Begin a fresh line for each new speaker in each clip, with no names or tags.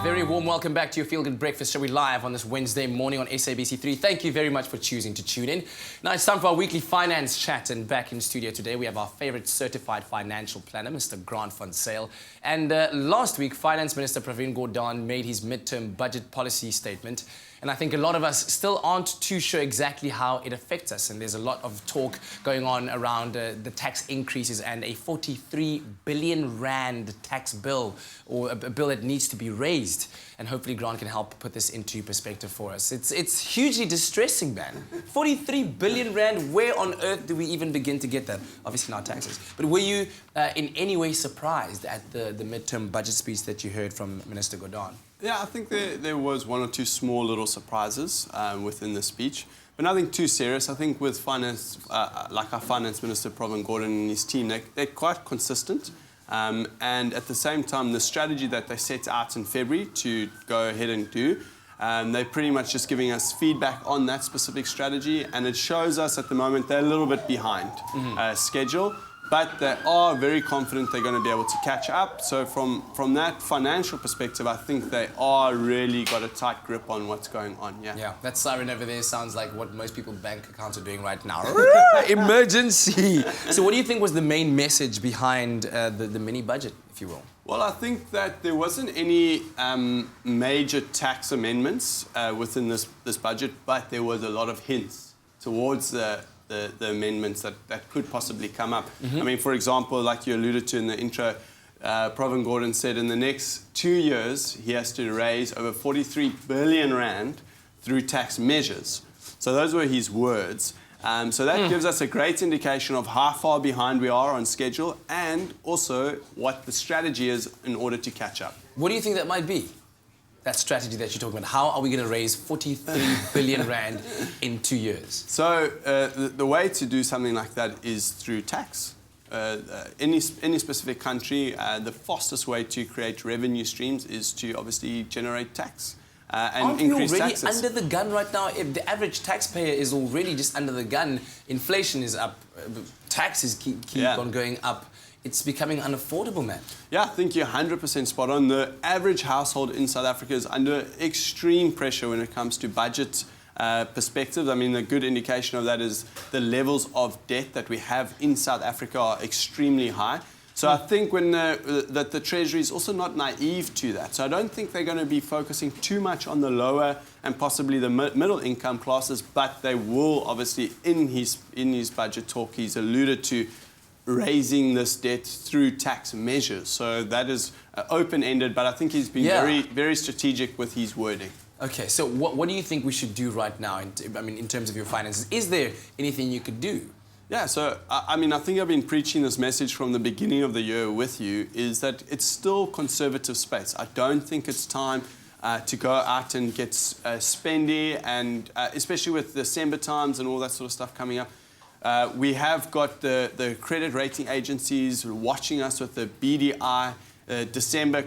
very warm welcome back to your Feel Good Breakfast Show. We're live on this Wednesday morning on SABC3. Thank you very much for choosing to tune in. Now it's time for our weekly finance chat, and back in studio today we have our favorite certified financial planner, Mr. Grant van Zyl. And last week, Finance Minister Pravin Gordhan made his midterm budget policy statement. And I think a lot of us still aren't too sure exactly how it affects us. And there's a lot of talk going on around the tax increases and a 43 billion rand tax bill, or a bill that needs to be raised. And hopefully Grant can help put this into perspective for us. It's hugely distressing, man. 43 billion rand, where on earth do we even begin to get that? Obviously not taxes. But were you in any way surprised at the midterm budget speech that you heard from Minister Gordhan?
Yeah, I think there was one or two small little surprises within the speech, but nothing too serious. I think with finance, like our Finance Minister Pravin Gordhan and his team, they're quite consistent. And at the same time, the strategy that they set out in February to go ahead and do, they're pretty much just giving us feedback on that specific strategy, and it shows us at the moment they're a little bit behind schedule. But they are very confident they're going to be able to catch up. So from that financial perspective, I think they are really got a tight grip on what's going on.
Yeah, that siren over there sounds like what most people's bank accounts are doing right now. Emergency! So what do you think was the main message behind the mini budget, if you will?
Well, I think that there wasn't any major tax amendments within this budget, but there was a lot of hints towards the amendments that could possibly come up. I mean, for example, like you alluded to in the intro, Pravin Gordhan said in the next 2 years, he has to raise over 43 billion rand through tax measures. So those were his words. So that gives us a great indication of how far behind we are on schedule, and also what the strategy is in order to catch up.
What do you think that might be? That strategy that you're talking about. How are we going to raise 43 billion rand in 2 years?
So the way to do something like that is through tax. Any specific country, the fastest way to create revenue streams is to obviously generate tax and increase taxes.
Aren't we already under the gun right now? If the average taxpayer is already just under the gun, inflation is up, taxes keep on going up. It's becoming unaffordable, man. Yeah,
I think you're 100% spot on. The average household in South Africa is under extreme pressure when it comes to budget perspectives. I mean, a good indication of that is the levels of debt that we have in South Africa are extremely high. So I think when that the Treasury is also not naive to that. So I don't think they're going to be focusing too much on the lower and possibly the middle income classes, but they will obviously, in his budget talk, he's alluded to raising this debt through tax measures. So that is open-ended, but I think he's been very strategic with his wording.
Okay, so what do you think we should do right now, in terms of your finances? Is there anything you could do?
Yeah, so I mean, I think I've been preaching this message from the beginning of the year with you, is that it's still conservative space. I don't think it's time to go out and get spendy, and especially with December times and all that sort of stuff coming up. We have got the credit rating agencies watching us with the BDI.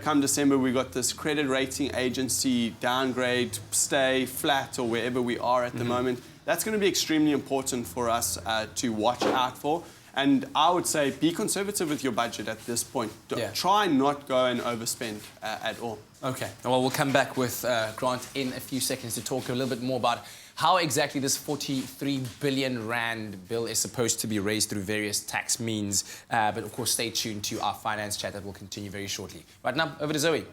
Come December, we got this credit rating agency downgrade, stay flat, or wherever we are at the moment. That's going to be extremely important for us to watch out for. And I would say be conservative with your budget at this point. Try not go and overspend at all.
Okay. Well, we'll come back with Grant in a few seconds to talk a little bit more about how exactly this 43 billion rand bill is supposed to be raised through various tax means. But of course, stay tuned to our finance chat that will continue very shortly. Right now, over to Zoe.